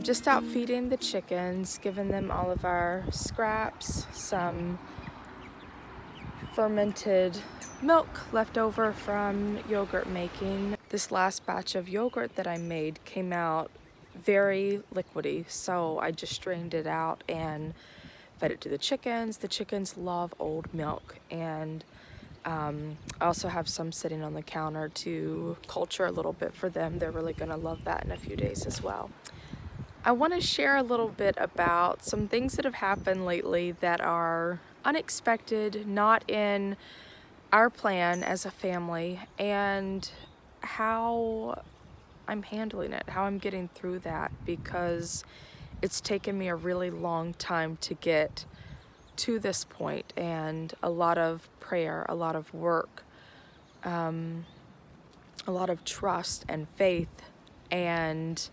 just out feeding the chickens, giving them all of our scraps, some fermented milk left over from yogurt making. This last batch of yogurt that I made came out very liquidy, so I just strained it out and fed it to the chickens. The chickens love old milk, and I also have some sitting on the counter to culture a little bit for them. They're really gonna love that in a few days as well. I want to share a little bit about some things that have happened lately that are unexpected, not in our plan as a family, and how I'm handling it, how I'm getting through that, because it's taken me a really long time to get to this point, and a lot of prayer, a lot of work, a lot of trust and faith, and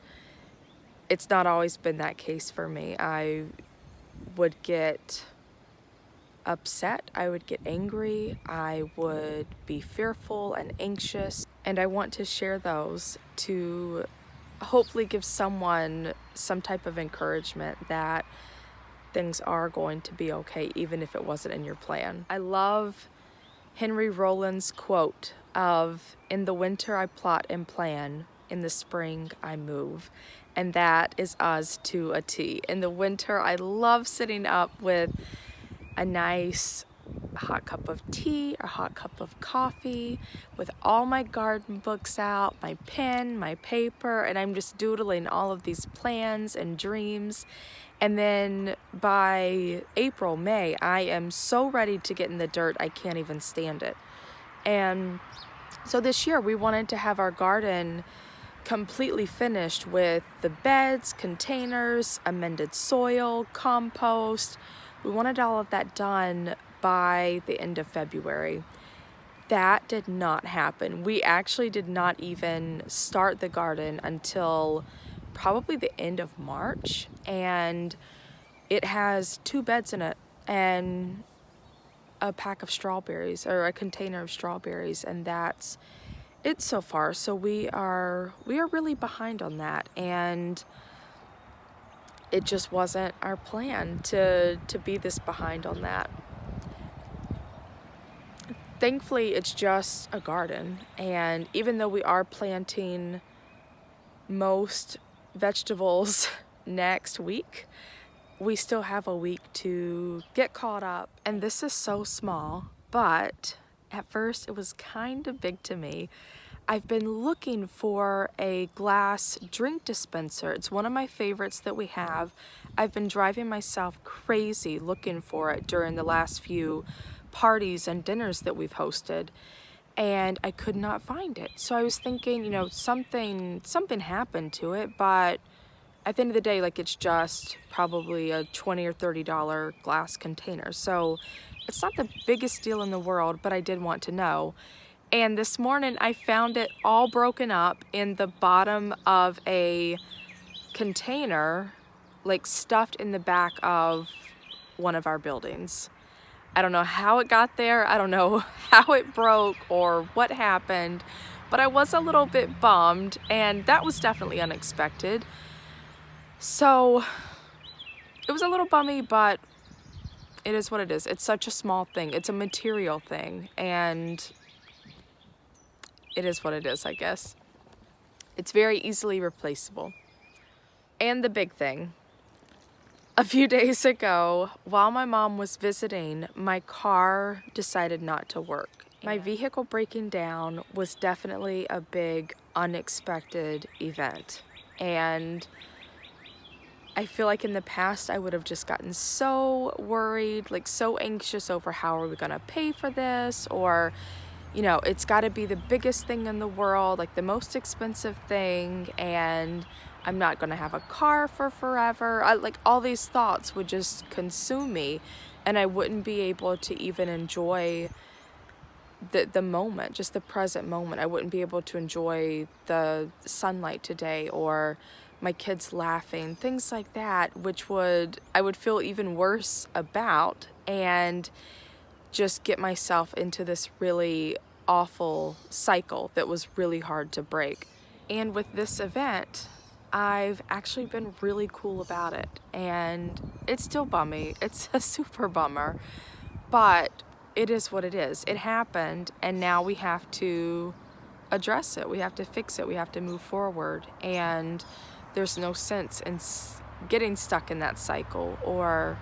it's not always been that case for me. I would get upset, I would get angry, I would be fearful and anxious, and I want to share those to hopefully give someone some type of encouragement that things are going to be okay, even if it wasn't in your plan. I love Henry Rollins' quote of, "In the winter I plot and plan, in the spring I move." And that is us to a T. In the winter, I love sitting up with a nice hot cup of tea or hot cup of coffee with all my garden books out, my pen, my paper, and I'm just doodling all of these plans and dreams. And then by April, May, I am so ready to get in the dirt, I can't even stand it. And so this year we wanted to have our garden completely finished with the beds, containers, amended soil, compost. We wanted all of that done by the end of February. That did not happen. We actually did not even start the garden until probably the end of March, and it has 2 beds in it and a pack of strawberries, or a container of strawberries, and that's it so far. So we are really behind on that, and it just wasn't our plan to be this behind on that. Thankfully, it's just a garden, and even though we are planting most vegetables next week, we still have a week to get caught up. And this is so small, but at first it was kind of big to me. I've been looking for a glass drink dispenser. It's one of my favorites that we have. I've been driving myself crazy looking for it during the last few parties and dinners that we've hosted, and I could not find it. So I was thinking, something happened to it, but at the end of the day, like, it's just probably a $20 or $30 glass container. So it's not the biggest deal in the world, but I did want to know. And this morning I found it all broken up in the bottom of a container, like stuffed in the back of one of our buildings. I don't know how it got there. I don't know how it broke or what happened, but I was a little bit bummed, and that was definitely unexpected. So it was a little bummy, but it is what it is. It's such a small thing. It's a material thing, and it is what it is, I guess. It's very easily replaceable. And the big thing, a few days ago, while my mom was visiting, my car decided not to work. My vehicle breaking down was definitely a big, unexpected event. And I feel like in the past I would have just gotten so worried, like so anxious over how are we gonna pay for this, or it's got to be the biggest thing in the world, like the most expensive thing, and I'm not gonna have a car for forever. Like all these thoughts would just consume me, and I wouldn't be able to even enjoy the moment, just the present moment. I wouldn't be able to enjoy the sunlight today, or my kids laughing, things like that, which I would feel even worse about, and just get myself into this really awful cycle that was really hard to break. And with this event, I've actually been really cool about it, and it's still bummy. It's a super bummer, but it is what it is. It happened, and now we have to address it. We have to fix it. We have to move forward, and there's no sense in getting stuck in that cycle or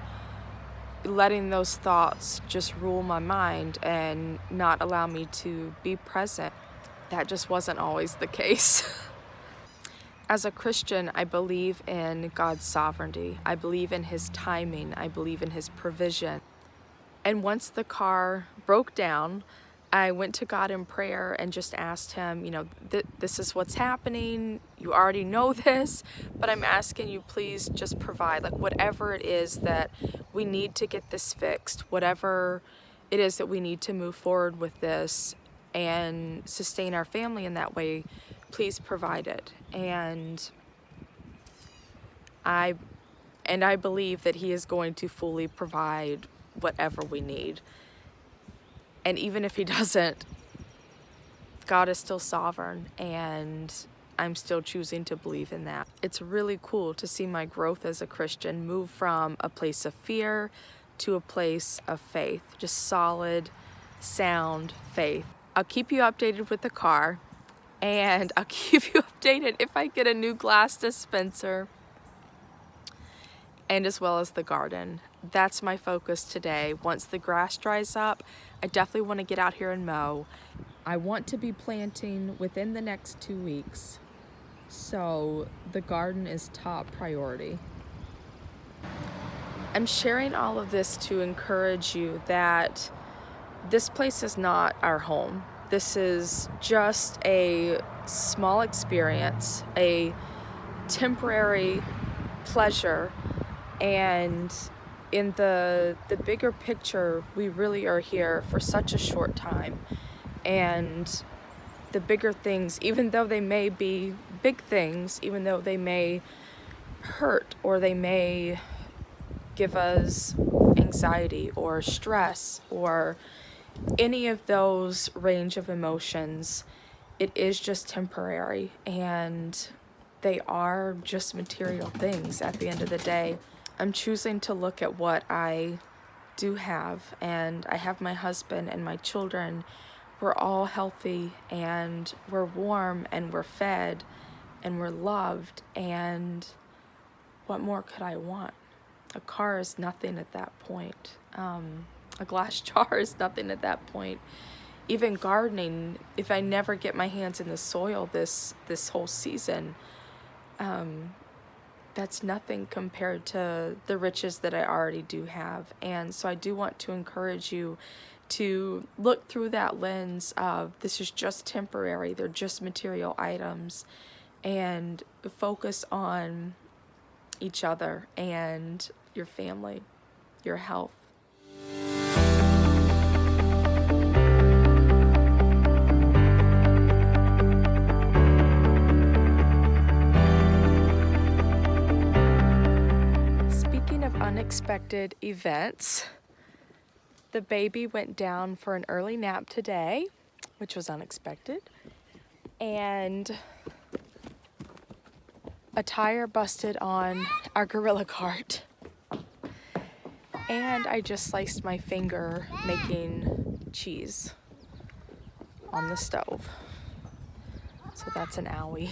letting those thoughts just rule my mind and not allow me to be present. That just wasn't always the case. As a Christian, I believe in God's sovereignty. I believe in His timing. I believe in His provision. And once the car broke down, I went to God in prayer and just asked Him, you know, this is what's happening. You already know this, but I'm asking you, please just provide, like, whatever it is that we need to get this fixed, whatever it is that we need to move forward with this and sustain our family in that way, please provide it. And I believe that He is going to fully provide whatever we need. And even if He doesn't, God is still sovereign, and I'm still choosing to believe in that. It's really cool to see my growth as a Christian move from a place of fear to a place of faith, just solid, sound faith. I'll keep you updated with the car, and I'll keep you updated if I get a new glass dispenser, and as well as the garden. That's my focus today. Once the grass dries up, I definitely want to get out here and mow. I want to be planting within the next 2 weeks, so the garden is top priority. I'm sharing all of this to encourage you that this place is not our home. This is just a small experience, a temporary pleasure, and in the bigger picture, we really are here for such a short time. And the bigger things, even though they may be big things, even though they may hurt or they may give us anxiety or stress or any of those range of emotions, it is just temporary, and they are just material things at the end of the day. I'm choosing to look at what I do have, and I have my husband and my children. We're all healthy, and we're warm, and we're fed, and we're loved, and what more could I want? A car is nothing at that point. A glass jar is nothing at that point. Even gardening, if I never get my hands in the soil this whole season, that's nothing compared to the riches that I already do have. And so I do want to encourage you to look through that lens of this is just temporary, they're just material items, and focus on each other and your family, your health. Speaking of unexpected events, the baby went down for an early nap today, which was unexpected, and a tire busted on our Gorilla cart, and I just sliced my finger making cheese on the stove, so that's an owie.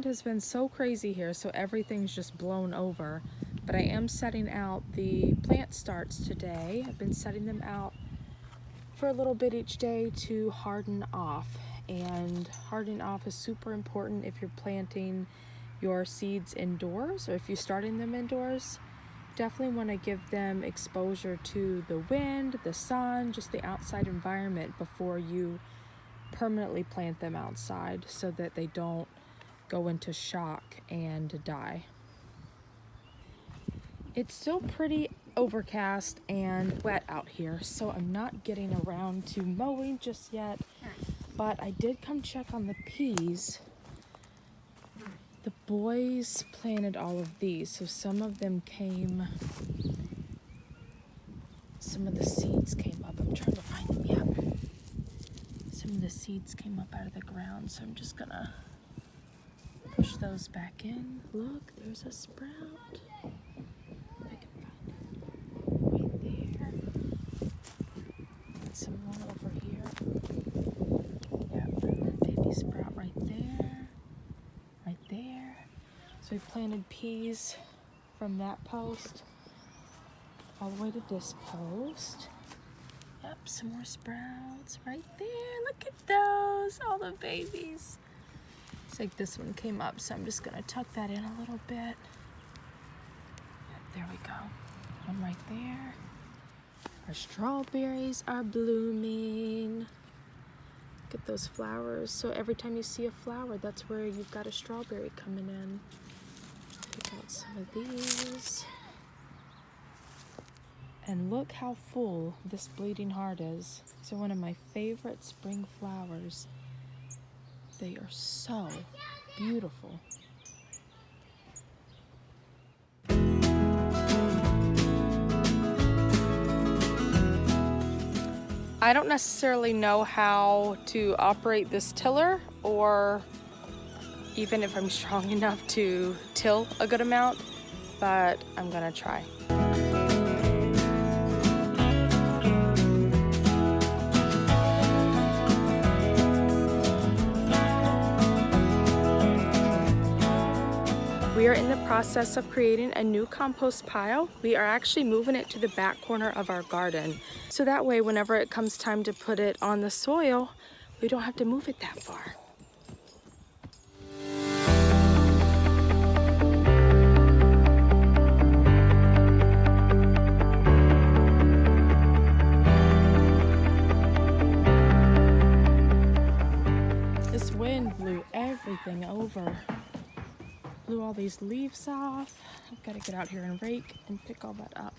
Has been so crazy here, so everything's just blown over, but I am setting out the plant starts today. I've been setting them out for a little bit each day to harden off, and hardening off is super important if you're planting your seeds indoors, or if you're starting them indoors. Definitely want to give them exposure to the wind, the sun, just the outside environment before you permanently plant them outside, so that they don't go into shock and die. It's still pretty overcast and wet out here, so I'm not getting around to mowing just yet, but I did come check on the peas boys planted all of these, so some of them came, some of the seeds came up. I'm trying to find them yet. Some of the seeds came up out of the ground, so I'm just gonna push those back in. Look, there's a sprout. If I can find it. Right there. And some more over here. Yeah, baby sprout right there. Right there. So we planted peas from that post all the way to this post. Yep, some more sprouts right there. Look at those, all the babies. It's like this one came up, so I'm just gonna tuck that in a little bit. Yep, there we go. One right there. Our strawberries are blooming. Look at those flowers. So every time you see a flower, that's where you've got a strawberry coming in. Pick out some of these. And look how full this bleeding heart is. These are one of my favorite spring flowers. They are so beautiful. I don't necessarily know how to operate this tiller, or even if I'm strong enough to till a good amount, but I'm gonna try. We are in the process of creating a new compost pile. We are actually moving it to the back corner of our garden. So that way, whenever it comes time to put it on the soil, we don't have to move it that far. This wind blew everything over. Blew all these leaves off. I've got to get out here and rake and pick all that up.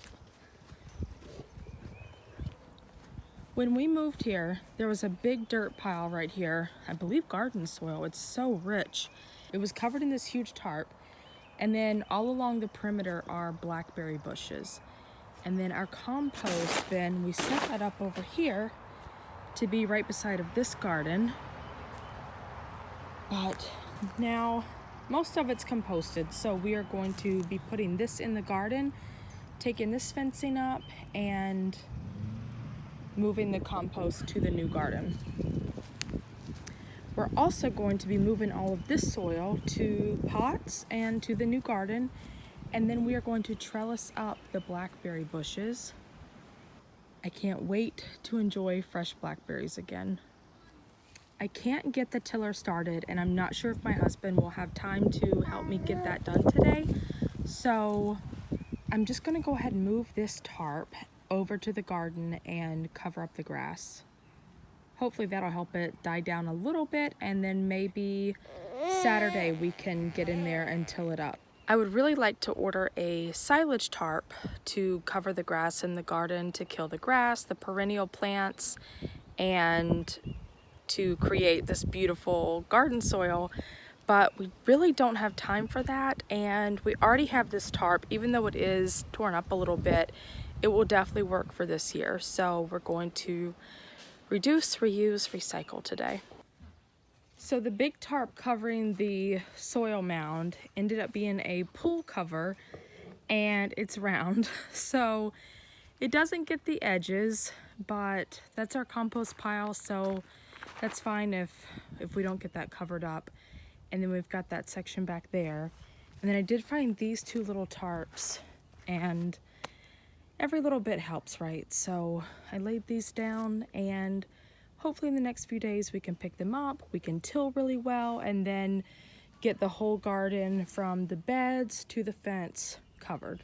When we moved here, there was a big dirt pile right here. I believe garden soil. It's so rich. It was covered in this huge tarp. And then all along the perimeter are blackberry bushes. And then our compost bin, we set that up over here to be right beside of this garden. But now most of it's composted, so we are going to be putting this in the garden, taking this fencing up, and moving the compost to the new garden. We're also going to be moving all of this soil to pots and to the new garden, and then we are going to trellis up the blackberry bushes. I can't wait to enjoy fresh blackberries again. I can't get the tiller started, and I'm not sure if my husband will have time to help me get that done today. So I'm just gonna go ahead and move this tarp over to the garden and cover up the grass. Hopefully that'll help it die down a little bit, and then maybe Saturday we can get in there and till it up. I would really like to order a silage tarp to cover the grass in the garden, to kill the grass, the perennial plants, and to create this beautiful garden soil, but we really don't have time for that, and we already have this tarp. Even though it is torn up a little bit, it will definitely work for this year. So we're going to reduce, reuse, recycle today. So the big tarp covering the soil mound ended up being a pool cover, and it's round, so it doesn't get the edges, but that's our compost pile, so that's fine if we don't get that covered up. And then we've got that section back there. And then I did find these two little tarps, and every little bit helps, right? So I laid these down, and hopefully in the next few days we can pick them up, we can till really well, and then get the whole garden from the beds to the fence covered.